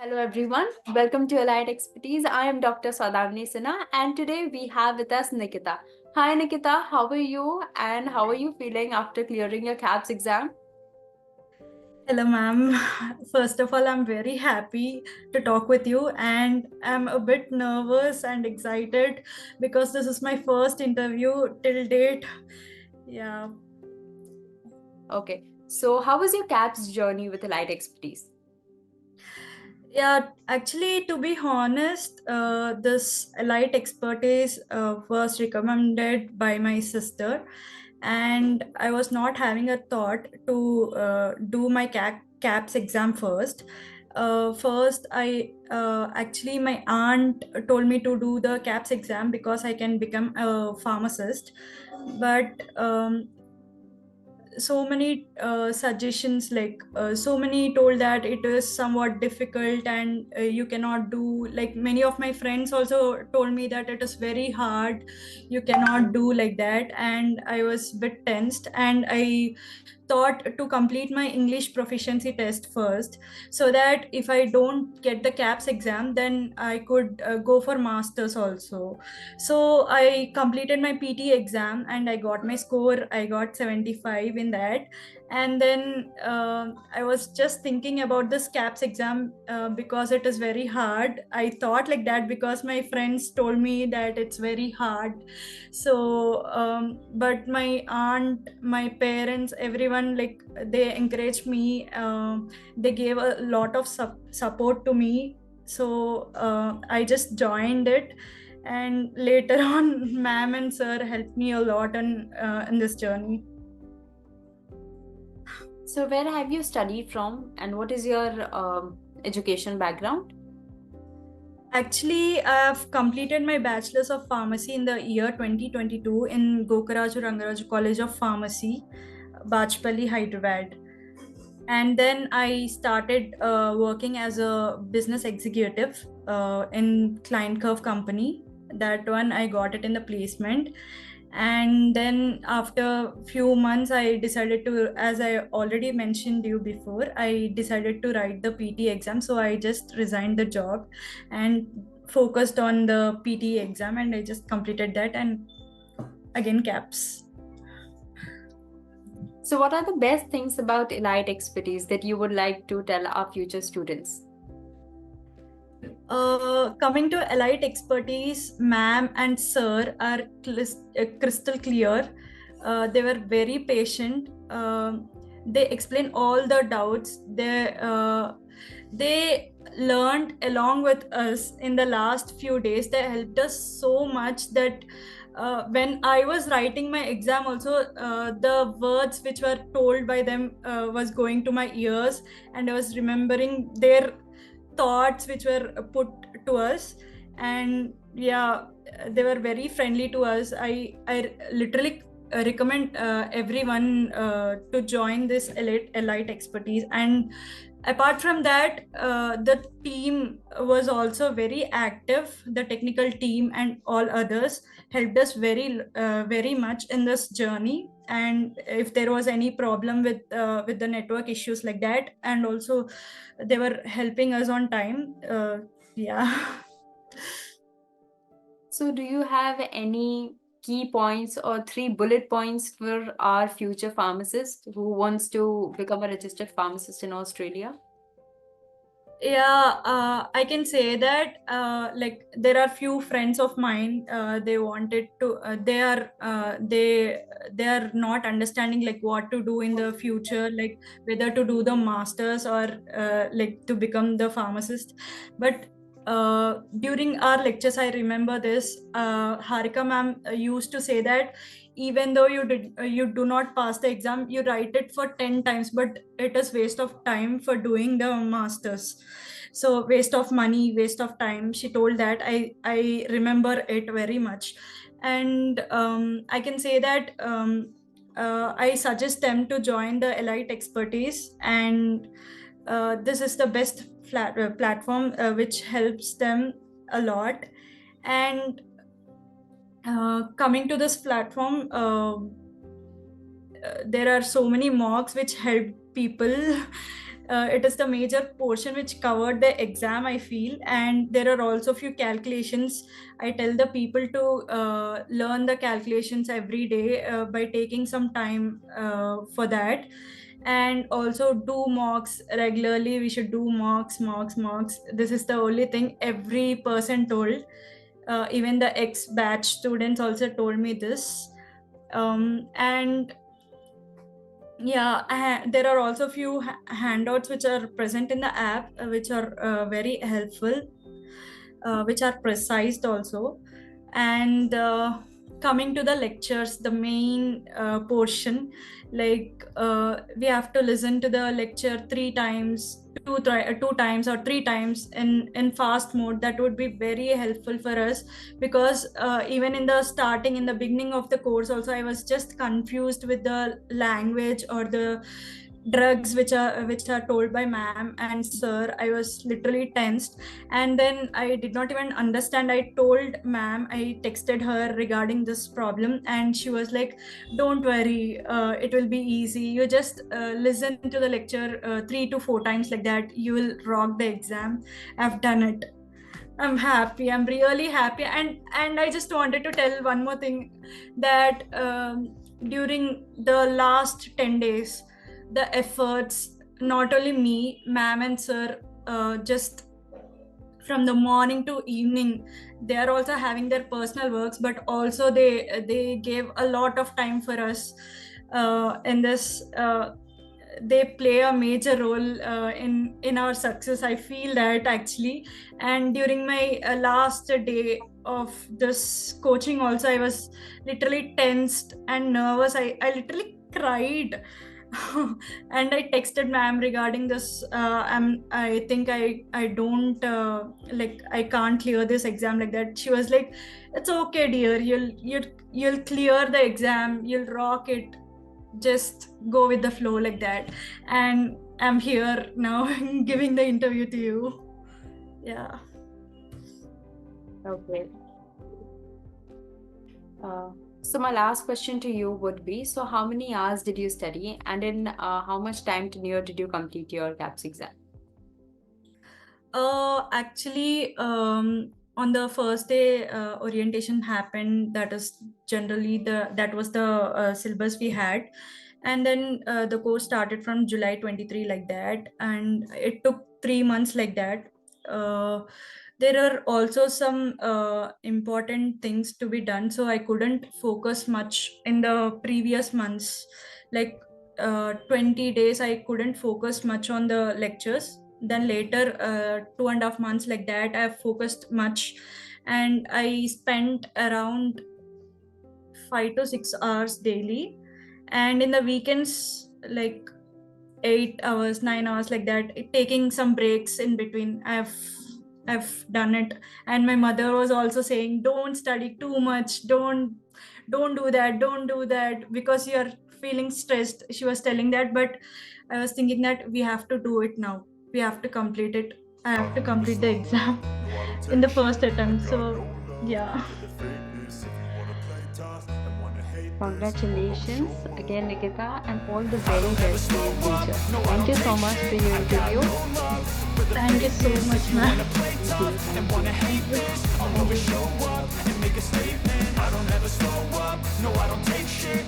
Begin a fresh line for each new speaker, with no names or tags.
Hello everyone, welcome to Allied Expertise. I am Dr. Saudavni Sinha and today we have with us Nikita. Hi Nikita, how are you and how are you feeling after clearing your CAPS exam?
Hello, ma'am. First of all, I'm very happy to talk with you, and I'm a bit nervous and excited because this is my first interview till date. Yeah.
Okay, so how was your CAPS journey with Allied Expertise?
Yeah, actually, to be honest, this light expertise was recommended by my sister, and I was not having a thought to do my CAPS exam first. First, I actually my aunt told me to do the CAPS exam because I can become a pharmacist, but so many suggestions so many told that it is somewhat difficult and you cannot do, like many of my friends also told me that it is very hard, you cannot do like that, and I was a bit tensed, and I thought to complete my English proficiency test first, so that if I don't get the CAPS exam, then I could go for masters also. So I completed my PT exam and I got my score. I got 75 in that. And then I was just thinking about this CAPS exam because it is very hard. I thought like that because my friends told me that it's very hard. So but my aunt, my parents, everyone, like they encouraged me. They gave a lot of support to me, so I just joined it, and later on ma'am and sir helped me a lot in this journey.
So where have you studied from and what is your education background?
Actually, I've completed my bachelor's of pharmacy in the year 2022 in Gokaraju Rangaraju College of Pharmacy, Bachpalli, Hyderabad. And then I started working as a business executive in Client Curve company. That one I got it in the placement, and then after few months I decided to, as I already mentioned you before, I decided to write the PT exam. So I just resigned the job and focused on the PT exam, and I just completed that, and again CAPS.
So what are the best things about Allied Expertise that you would like to tell our future students?
Coming to Elite expertise, ma'am and sir are crystal clear. They were very patient. They explain all the doubts. They learned along with us in the last few days. They helped us so much that when I was writing my exam also, the words which were told by them was going to my ears, and I was remembering their thoughts which were put to us. And yeah, they were very friendly to us. I literally recommend everyone to join this elite expertise. And apart from that, the team was also very active. The technical team and all others helped us very much in this journey. And if there was any problem with the network issues like that, and also they were helping us on time. Yeah.
So do you have any key points or three bullet points for our future pharmacist who wants to become a registered pharmacist in Australia?
Yeah, I can say that like there are few friends of mine, they wanted to they are not understanding like what to do in the future, like whether to do the masters or like to become the pharmacist. But during our lectures I remember this, Harika ma'am used to say that even though you do not pass the exam, you write it for 10 times, but it is waste of time for doing the masters. So waste of money, waste of time, she told that. I remember it very much. And I can say that I suggest them to join the elite expertise. And this is the best platform which helps them a lot. And coming to this platform, there are so many mocks which help people. It is the major portion which covered the exam, I feel. And there are also few calculations. I tell the people to learn the calculations every day by taking some time for that. And also do mocks regularly. We should do mocks. This is the only thing every person told. Even the ex batch students also told me this. And yeah, there are also few handouts which are present in the app, which are very helpful, which are precise also. And coming to the lectures, the main portion, like we have to listen to the lecture 3 times, two times or 3 times in fast mode. That would be very helpful for us, because even in the starting, in the beginning of the course also, I was just confused with the language or the drugs which are told by ma'am and sir. I was literally tensed, and then I did not even understand. I told ma'am, I texted her regarding this problem, and she was like, don't worry, it will be easy. You just listen to the lecture 3 to 4 times, like that you will rock the exam. I've done it. I'm happy. I'm really happy. And I just wanted to tell one more thing, that during the last 10 days, the efforts, not only me, ma'am and sir, just from the morning to evening, they are also having their personal works, but also they gave a lot of time for us in this. They play a major role in our success, I feel that, actually. And during my last day of this coaching also, I was literally tensed and nervous. I literally cried. And I texted ma'am regarding this. I think I don't like, I can't clear this exam, like that. She was like, it's okay dear, you'll clear the exam, you'll rock it, just go with the flow, like that. And I'm here now giving the interview to you. Yeah.
Okay. So my last question to you would be, so how many hours did you study, and in how much time tenure did you complete your CAPS exam?
Actually, on the first day orientation happened, that is generally that was the syllabus we had. And then the course started from July 23, like that, and it took 3 months, like that. There are also some important things to be done, so I couldn't focus much in the previous months. Like 20 days I couldn't focus much on the lectures. Then later 2.5 months, like that, I've focused much, and I spent around 5 to 6 hours daily. And in the weekends, like 8 hours, 9 hours, like that, taking some breaks in between. I've done it. And my mother was also saying, don't study too much, don't do that because you're feeling stressed. She was telling that, but I was thinking that we have to do it now. We have to complete it. I have to complete the exam in the first attempt. So yeah.
Congratulations again, Nikita, and all the very best for your future. Thank you so much for your interview.
Thank you so much, ma'am.
I'll always show up and make a statement. I don't ever slow up, no I don't take shit.